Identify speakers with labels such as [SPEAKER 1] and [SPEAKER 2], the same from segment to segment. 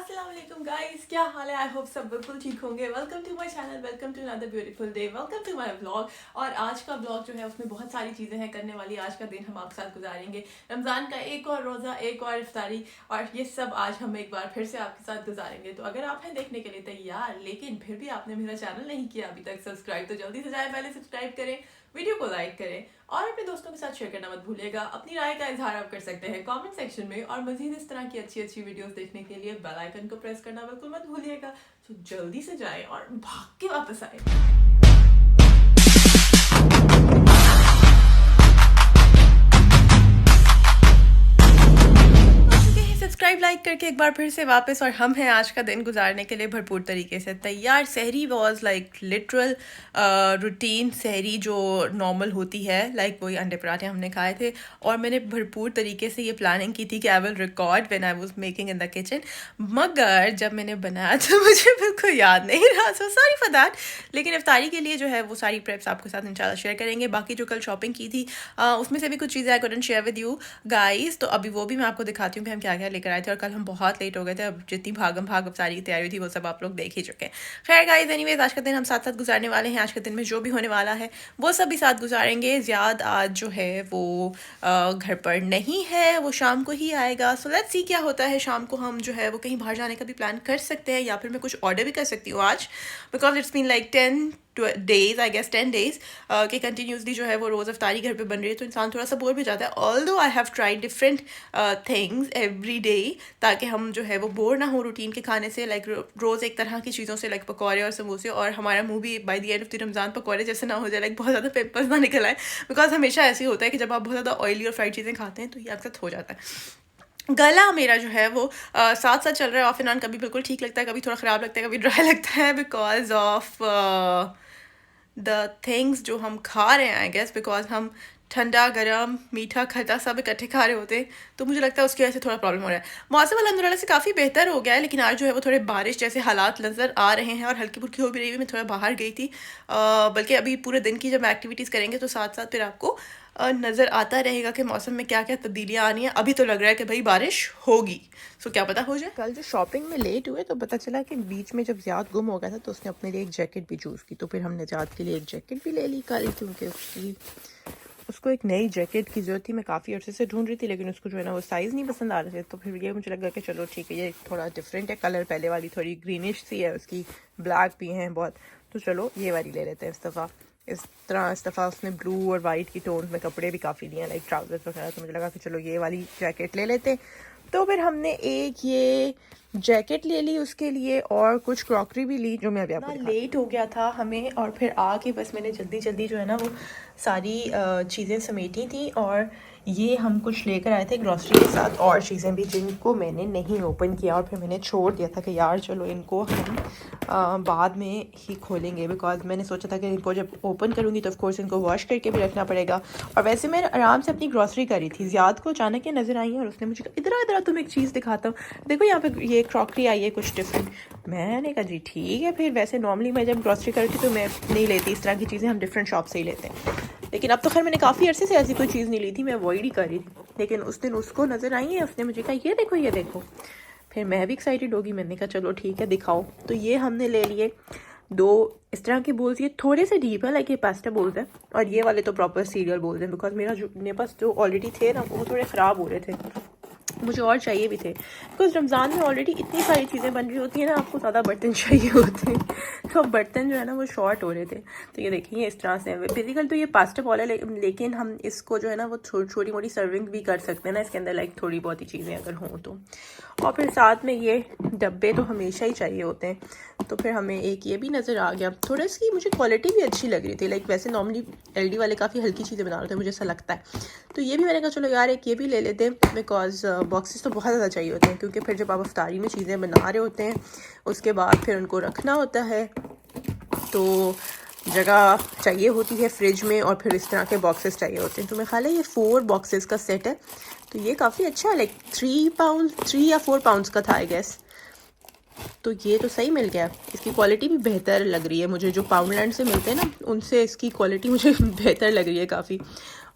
[SPEAKER 1] अस्सलाम वालेकुम गाइस, क्या हाल है। आई होप सब बिल्कुल ठीक होंगे। Welcome to my channel, welcome to another beautiful day, welcome to my vlog. और आज का व्लॉग जो है उसमें बहुत सारी चीज़ें हैं करने वाली। आज का दिन हम आपके साथ गुजारेंगे, रमज़ान का एक और रोज़ा, एक और इफ्तारी, और ये सब आज हम एक बार फिर से आपके साथ गुजारेंगे। तो अगर आप हैं देखने के लिए तैयार, लेकिन फिर भी आपने मेरा चैनल नहीं किया अभी तक सब्सक्राइब, तो जल्दी से जाए पहले सब्सक्राइब करें, वीडियो को लाइक करें और अपने दोस्तों के साथ शेयर करना मत भूलिएगा। अपनी राय का इजहार आप कर सकते हैं कमेंट सेक्शन में, और मजीद इस तरह की अच्छी अच्छी वीडियोस देखने के लिए बेल आइकन को प्रेस करना बिल्कुल मत भूलिएगा। तो जल्दी से जाएं और भाग के वापस आए। सब्सक्राइब लाइक करके एक बार फिर से वापस, और हम हैं आज का दिन गुजारने के लिए भरपूर तरीके से तैयार। सहरी वॉज लाइक लिटरल रूटीन सहरी जो नॉर्मल होती है, लाइक वही अंडे पराठे हमने खाए थे, और मैंने भरपूर तरीके से ये प्लानिंग की थी कि I will record when I was making in the kitchen. मगर जब मैंने बनाया तो मुझे बिल्कुल याद नहीं रहा, सो सॉरी फॉर दैट। लेकिन इफ्तारी के लिए जो है वो सारी प्रेप्स आपके साथ इंशाल्लाह शेयर करेंगे। बाकी जो कल शॉपिंग की थी उसमें से भी कुछ चीज़ें I couldn't share with you guys, तो अभी वो भी मैं आपको दिखाती हूँ कि हम क्या क्या लेकर आए थे। और कल हम बहुत लेट हो गए थे, अब जितनी भागम भाग सारी की तैयारी थी वो सब आप लोग देख ही चुके हैं। खैर गाइस, एनीवेज आज का दिन हम साथ साथ गुजारने वाले हैं। आज के दिन में जो भी होने वाला है वो सब भी साथ गुजारेंगे। ज़ियाद आज जो है वो घर पर नहीं है, वो शाम को ही आएगा। सो लेट्स सी क्या होता है। शाम को हम जो है वो कहीं बाहर जाने का भी प्लान कर सकते हैं, या फिर मैं कुछ ऑर्डर भी कर सकती हूँ आज, because it's been like 10 days, I guess 10 days कि कंटिन्यूसली जो है वो रोज़ अफ्तारी घर पे बन रही है, तो इंसान थोड़ा सा बोर भी जाता है। Although I have tried different things every day, ताकि हम जो है वो बोर ना हो रूटीन के खाने से, लाइक रोज़ एक तरह की चीज़ों से, लाइक पकौड़े और समोसे, और हमारा मुंह भी by the end of the Ramzan पकौड़े जैसे ना हो जाए, लाइक बहुत ज़्यादा पिंपल्स ना निकल आए। बिकॉज हमेशा ऐसे ही होता है कि जब आप बहुत ज़्यादा ऑयली और फ्राइड चीज़ें खाते हैं तो ये अक्सर हो जाता है। गला मेरा जो है वो साथ साथ चल रहा है ऑफ एंड ऑन, कभी बिल्कुल ठीक लगता है, कभी थोड़ा ख़राब लगता है, कभी ड्राई लगता है, बिकॉज ऑफ द थिंग्स जो हम खा रहे हैं। आई गेस बिकॉज हम ठंडा गर्म मीठा खट्टा सब इकट्ठे खा रहे होते हैं, तो मुझे लगता है उसकी वजह से थोड़ा प्रॉब्लम हो रहा है। मौसम अल्हम्दुलिल्लाह से काफ़ी बेहतर हो गया है, लेकिन आज जो है वो थोड़े बारिश जैसे हालात नज़र आ रहे हैं, और हल्की फुल्की हो भी रही है। मैं थोड़ा बाहर गई थी, बल्कि अभी पूरे दिन की जब एक्टिविटीज़ करेंगे तो साथ साथ फिर आपको नज़र आता रहेगा कि मौसम में क्या क्या तब्दीलियाँ आनी है। अभी तो लग रहा है कि भाई बारिश होगी, सो क्या पता हो जाए। कल जो शॉपिंग में लेट हुए तो पता चला कि बीच में जब ज़ियाद गुम हो गया था तो उसने अपने लिए एक जैकेट भी चूज़ की, तो फिर हमने ज़ियाद के लिए एक जैकेट भी ले ली कल, क्योंकि उसको एक नई जैकेट की ज़रूरत थी। मैं काफ़ी अर्से से ढूंढ रही थी, लेकिन उसको जो है ना वो साइज़ नहीं पसंद आ रहे थे, तो फिर ये मुझे लगा कि चलो ठीक है, ये थोड़ा डिफरेंट है कलर, पहले वाली थोड़ी ग्रीनिश सी है, उसकी ब्लैक भी हैं बहुत, तो चलो ये वाली ले लेते हैं इस दफ़ा। इस दफ़ा उसने ब्लू और वाइट की टोन में कपड़े भी काफ़ी लिए, लाइक ट्राउजर्स वगैरह, तो मुझे लगा कि चलो ये वाली जैकेट ले लेते हैं। तो फिर हमने एक ये जैकेट ले ली उसके लिए, और कुछ क्रॉकरी भी ली जो मैं अभी आपको लेट हो गया था हमें, और फिर आके बस मैंने जल्दी जल्दी जो है ना वो सारी चीज़ें समेटी थी। और ये हम कुछ लेकर आए थे ग्रॉसरी के साथ, और चीज़ें भी जिनको मैंने नहीं ओपन किया, और फिर मैंने छोड़ दिया था कि यार चलो इनको हम बाद में ही खोलेंगे, बिकॉज मैंने सोचा था कि इनको जब ओपन करूँगी तो ऑफकोर्स इनको वॉश करके भी रखना पड़ेगा। और वैसे मैं आराम से अपनी ग्रॉसरी करी थी, ज़ियाद को अचानक ये नज़र आई है और उसने मुझे कहा इधर इधर तुम एक चीज़ दिखाता हूँ, देखो यहाँ पे ये क्रॉकरी आई है कुछ डिफरेंट। मैंने कहा जी ठीक है। फिर वैसे नॉर्मली मैं जब ग्रॉसरी करती तो मैं नहीं लेती इस तरह की चीज़ें, हम डिफरेंट शॉप से ही लेते हैं, लेकिन अब तो खैर मैंने काफ़ी अरसे से ऐसी कोई चीज़ नहीं ली थी, मैं अवॉइड ही कर रही थी। लेकिन उस दिन उसको नज़र आई है, उसने मुझे कहा ये देखो ये देखो, फिर मैं भी एक्साइटेड होगी, मैंने कहा चलो ठीक है दिखाओ। तो ये हमने ले लिए दो इस तरह के बोल्स, ये थोड़े से डीप है, लाइक ये पास्ता बोल्स है, और ये वाले तो प्रॉपर सीरियल बोल्स हैं, बिकॉज मेरे पास जो ऑलरेडी थे ना वो थोड़े ख़राब हो रहे थे, मुझे और चाहिए भी थे, बिकॉज रमज़ान में ऑलरेडी इतनी सारी चीज़ें बन रही होती हैं ना, आपको ज़्यादा बर्तन चाहिए होते हैं, तो बर्तन जो है ना वो शॉर्ट हो रहे थे। तो ये देखिए इस तरह से बेसिकल तो ये पास्ता बॉल है, लेकिन हम इसको जो है ना वो छोटी मोटी सर्विंग भी कर सकते हैं ना इसके अंदर, लाइक थोड़ी बहुत ही चीज़ें अगर हों तो। और फिर साथ में ये डब्बे तो हमेशा ही चाहिए होते हैं, तो फिर हमें एक ये भी नज़र आ गया। थोड़ा इसकी मुझे क्वालिटी भी अच्छी लग रही थी, लाइक वैसे नॉर्मली एलडी वाले काफ़ी हल्की चीज़ें बना रहे थे, मुझे ऐसा लगता है, तो ये भी मैंने कहा चलो यार एक ये भी ले लेते हैं, बिकॉज बॉक्सेस तो बहुत ज़्यादा चाहिए होते हैं, क्योंकि फिर जब आप अफ्तारी में चीज़ें बना रहे होते हैं उसके बाद फिर उनको रखना होता है, तो जगह चाहिए होती है फ्रिज में, और फिर इस तरह के बॉक्सेस चाहिए होते हैं। तो मेरे ख्याल है ये 4 बॉक्सेस का सेट है, तो ये काफ़ी अच्छा है, लाइक 3 या 4 पाउंड्स का था आई गेस, तो ये तो सही मिल गया। इसकी क्वालिटी भी बेहतर लग रही है मुझे, जो पाउंडलैंड से मिलते हैं ना उनसे इसकी क्वालिटी मुझे बेहतर लग रही है काफ़ी।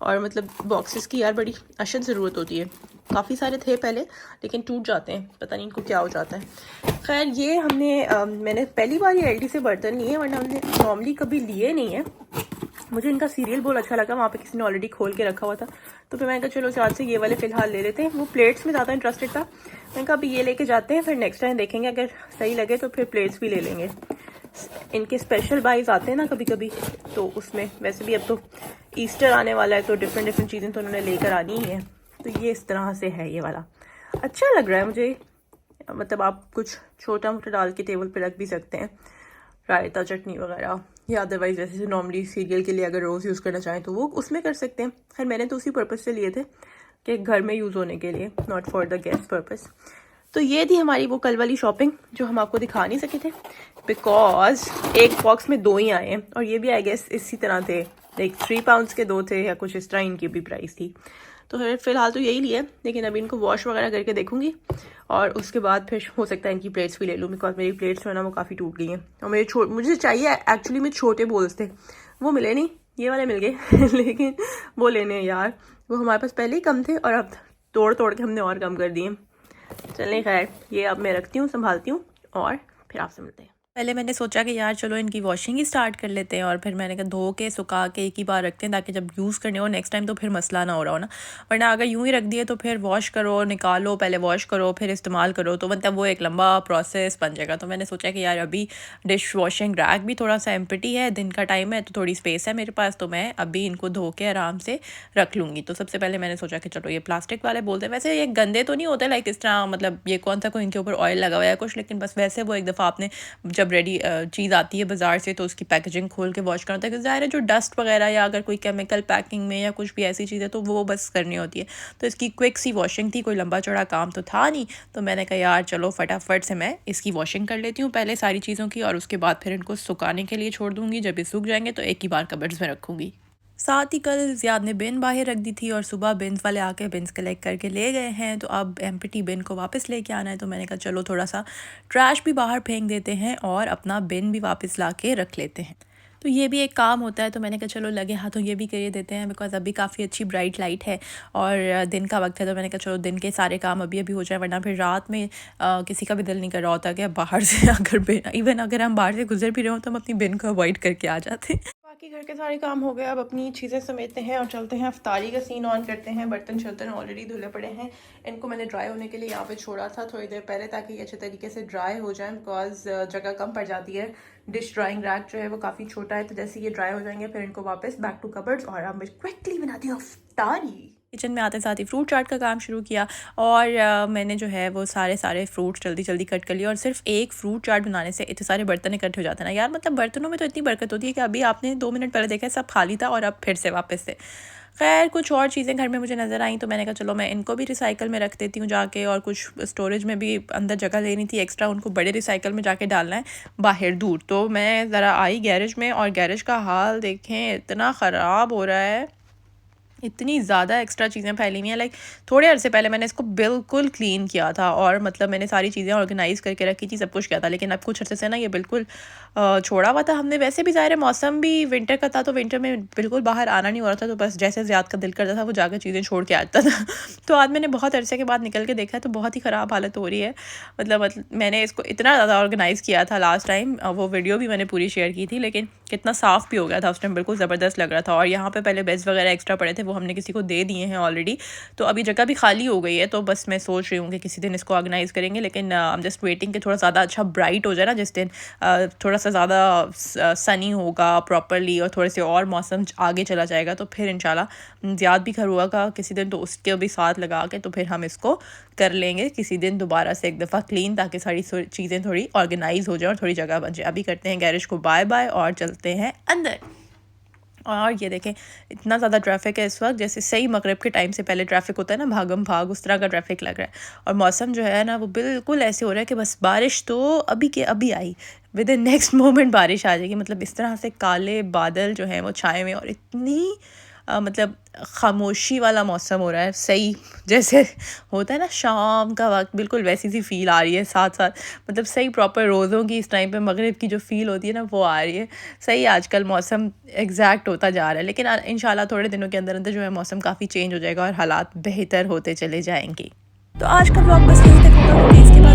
[SPEAKER 1] और मतलब बॉक्सेस की यार बड़ी अशद ज़रूरत होती है, काफ़ी सारे थे पहले, लेकिन टूट जाते हैं, पता नहीं इनको क्या हो जाता है। खैर ये हमने मैंने पहली बार ये एलडी से बर्तन लिए हैं, वरना हमने नॉर्मली कभी लिए नहीं है। मुझे इनका सीरियल बहुत अच्छा लगा, वहाँ पे किसी ने ऑलरेडी खोल के रखा हुआ था, तो फिर मैंने कहा चलो आज से ये वाले फ़िलहाल ले लेते हैं। वो प्लेट्स में ज़्यादा इंटरेस्टेड था, मैंने कहा अभी ये लेके जाते हैं, फिर नेक्स्ट टाइम देखेंगे, अगर सही लगे तो फिर प्लेट्स भी ले लेंगे। इनके स्पेशल बाइज आते हैं ना कभी कभी, तो उसमें वैसे भी अब तो ईस्टर आने वाला है, तो डिफरेंट चीज़ें तो उन्होंने लेकर आनी ही है। तो ये इस तरह से है, ये वाला अच्छा लग रहा है मुझे, मतलब आप कुछ छोटा मोटा डाल के टेबल पे रख भी सकते हैं, रायता चटनी वगैरह, या अदरवाइज जैसे नॉर्मली सीरियल के लिए अगर रोज़ यूज़ करना चाहें तो वो उसमें कर सकते हैं। खैर मैंने तो उसी पर्पज़ से लिए थे कि घर में यूज़ होने के लिए, not for the guest purpose. तो ये थी हमारी वो कल वाली शॉपिंग जो हम आपको दिखा नहीं सके थे, बिकॉज एक बॉक्स में 2 ही आए हैं, और ये भी आई गेस इसी तरह थे, लाइक 3 पाउंड्स के 2 थे या कुछ इस तरह इनकी भी प्राइस थी। तो फिर फ़िलहाल तो यही लिया, लेकिन अभी इनको वॉश वगैरह करके देखूंगी, और उसके बाद फिर हो सकता है इनकी प्लेट्स भी ले लूँ, बिकॉज मेरी प्लेट्स जो है ना वो काफ़ी टूट गई हैं। और मुझे चाहिए एक्चुअली में छोटे बोल्स थे, वो मिले नहीं, ये वाले मिल गए लेकिन वो लेने हैं यार, वो हमारे पास पहले ही कम थे और अब तोड़ तोड़ के हमने और कम कर दिए। चलें खैर, ये अब मैं रखती हूँ, संभालती हूँ, और फिर आपसे मिलते हैं। पहले मैंने सोचा कि यार चलो इनकी वॉशिंग ही स्टार्ट कर लेते हैं, और फिर मैंने कहा धो के सुखा के एक ही बार रखते हैं, ताकि जब यूज़ करने हो नेक्स्ट टाइम तो फिर मसला ना हो रहा हो ना, वरना अगर यूँ ही रख दिए तो फिर वॉश करो, निकालो, पहले वॉश करो, फिर इस्तेमाल करो, तो मतलब वो एक लंबा प्रोसेस बन जाएगा। तो मैंने सोचा कि यार अभी डिश वॉशिंग रैक भी थोड़ा सा एम्प्टी है, दिन का टाइम है तो थोड़ी स्पेस है मेरे पास, तो मैं अभी इनको धो के आराम से रख लूँगी। तो सबसे पहले मैंने सोचा कि चलो ये प्लास्टिक वाले बोलते हैं, वैसे ये गंदे तो नहीं होते लाइक इस तरह, मतलब ये कौन सा कोई इनके ऊपर ऑयल लगा हुआ है कुछ, लेकिन बस वैसे वो एक दफ़ा आपने जब रेडी चीज़ आती है बाज़ार से तो उसकी पैकेजिंग खोल के वॉश करना होता है, क्योंकि ज़ाहिर है जो डस्ट वगैरह या अगर कोई केमिकल पैकिंग में या कुछ भी ऐसी चीज़ है तो वो बस करनी होती है। तो इसकी क्विक सी वॉशिंग थी, कोई लंबा चौड़ा काम तो था नहीं, तो मैंने कहा यार चलो फटाफट से मैं इसकी वॉशिंग कर लेती हूँ पहले सारी चीज़ों की, और उसके बाद फिर इनको सुखाने के लिए छोड़ दूँगी। जब ये सूख जाएंगे तो एक ही बार कबर्ड्स में रखूँगी। साथ ही कल ज़ियाद ने बिन बाहर रख दी थी, और सुबह बिन्स वाले आके बिन्स कलेक्ट करके ले गए हैं, तो अब एम्प्टी बिन को वापस लेके आना है। तो मैंने कहा चलो थोड़ा सा ट्रैश भी बाहर फेंक देते हैं और अपना बिन भी वापस ला के रख लेते हैं, तो ये भी एक काम होता है। तो मैंने कहा चलो लगे हाथों ये भी कर देते हैं, बिकॉज अभी काफ़ी अच्छी ब्राइट लाइट है और दिन का वक्त है, तो मैंने कहा चलो दिन के सारे काम अभी अभी हो जाए, वरना फिर रात में किसी का भी दिल नहीं कर रहा होता कि बाहर से अगर बिन, इवन अगर हम बाहर से गुजर भी रहे हो तो हम अपनी बिन को अवॉइड करके आ जाते हैं। बाकी घर के सारे काम हो गए, अब अपनी चीज़ें समेटते हैं और चलते हैं, अफ्तारी का सीन ऑन करते हैं। बर्तन शर्तन ऑलरेडी धुले पड़े हैं, इनको मैंने ड्राई होने के लिए यहाँ पे छोड़ा था थोड़ी देर पहले, ताकि ये अच्छे तरीके से ड्राई हो जाए, बिकॉज जगह कम पड़ जाती है। डिश ड्राइंग रैक जो है वो काफ़ी छोटा है, तो जैसे ये ड्राई हो जाएंगे फिर इनको वापस बैक टू कबर्ड्स, और अब मैं क्विकली बनाती हूँ अफ्तारी। किचन में आते साथ ही फ्रूट चाट का काम शुरू किया, और मैंने जो है वो सारे फ्रूट्स जल्दी जल्दी कट कर लिए, और सिर्फ एक फ्रूट चाट बनाने से इतने सारे बर्तन इकट्ठे हो जाते हैं ना यार, मतलब बर्तनों में तो इतनी बरकत होती है कि अभी आपने 2 मिनट पहले देखा सब खाली था और अब फिर से वापस से। खैर कुछ और चीज़ें घर में मुझे नज़र आई, तो मैंने कहा चलो मैं इनको भी रिसाइकल में रख देती हूँ जाके, और कुछ स्टोरेज में भी अंदर जगह लेनी थी एक्स्ट्रा, उनको बड़े रिसाइकल में जाके डालना है बाहर दूर। तो मैं ज़रा आई गैरेज में, और गैरेज का हाल देखें इतना ख़राब हो रहा है, इतनी ज़्यादा एक्स्ट्रा चीज़ें फैली हुई हैं। लाइक थोड़े अरसे पहले मैंने इसको बिल्कुल क्लीन किया था, और मतलब मैंने सारी चीज़ें ऑर्गेनाइज़ करके रखी थी, सब कुछ किया था, लेकिन अब कुछ अरसे से ना ये बिल्कुल छोड़ा हुआ था हमने। वैसे भी ज़ाहिर है मौसम भी विंटर का था, तो विंटर में बिल्कुल बाहर आना नहीं हो रहा था, तो बस जैसे ज़्यादा का दिल करता था वो जाकर चीज़ें छोड़ के आता था तो आज मैंने बहुत अरसे के बाद निकल के देखा है, तो बहुत ही ख़राब हालत हो रही है। मतलब मैंने इसको इतना ज़्यादा ऑर्गेनाइज़ किया था लास्ट टाइम, वो वीडियो भी मैंने पूरी शेयर की थी, लेकिन कितना साफ़ भी हो गया था उस टाइम, बिल्कुल ज़बरदस्त लग रहा था। और यहाँ पे पहले बेड्स वगैरह एक्स्ट्रा पड़े थे, वो हमने किसी को दे दिए हैं ऑलरेडी, तो अभी जगह भी खाली हो गई है। तो बस मैं सोच रही हूँ कि किसी दिन इसको ऑर्गेनाइज़ करेंगे, लेकिन आई एम जस्ट वेटिंग कि थोड़ा ज़्यादा अच्छा ब्राइट हो जाए ना जिस दिन, थोड़ा सा ज़्यादा सनी होगा प्रॉपरली, और थोड़े से और मौसम आगे चला जाएगा, तो फिर इंशाल्लाह ज़्यादा भी घर हुआ का किसी दिन, तो उसके भी साथ लगा के तो फिर हम इसको कर लेंगे किसी दिन दोबारा से एक दफ़ा क्लीन, ताकि सारी चीज़ें थोड़ी ऑर्गेनाइज हो जाए और थोड़ी जगह बन जाए। अभी करते हैं गैरेज को बाय बाय और चलते हैं अंदर। और ये देखें इतना ज़्यादा ट्रैफिक है इस वक्त, जैसे सही मगरिब के टाइम से पहले ट्रैफिक होता है ना, भागम भाग, उस तरह का ट्रैफिक लग रहा है। और मौसम जो है ना वो बिल्कुल ऐसे हो रहा है कि बस बारिश तो अभी के अभी आई, विद इन नेक्स्ट मोमेंट बारिश आ जाएगी। मतलब इस तरह से काले बादल जो हैं वो छाए हुए, और इतनी मतलब खामोशी वाला मौसम हो रहा है सही, जैसे होता है ना शाम का वक़्त, बिल्कुल वैसी सी फ़ील आ रही है साथ-साथ। मतलब सही प्रॉपर रोज़ों की इस टाइम पे मगरिब की जो फ़ील होती है ना वो आ रही है। सही आजकल मौसम एग्ज़ैक्ट होता जा रहा है, लेकिन इंशाल्लाह थोड़े दिनों के अंदर-अंदर जो है मौसम काफ़ी चेंज हो जाएगा और हालात बेहतर होते चले जाएँगे। तो आज का व्लॉग बस यहीं तक होगा, क्योंकि इसके बाद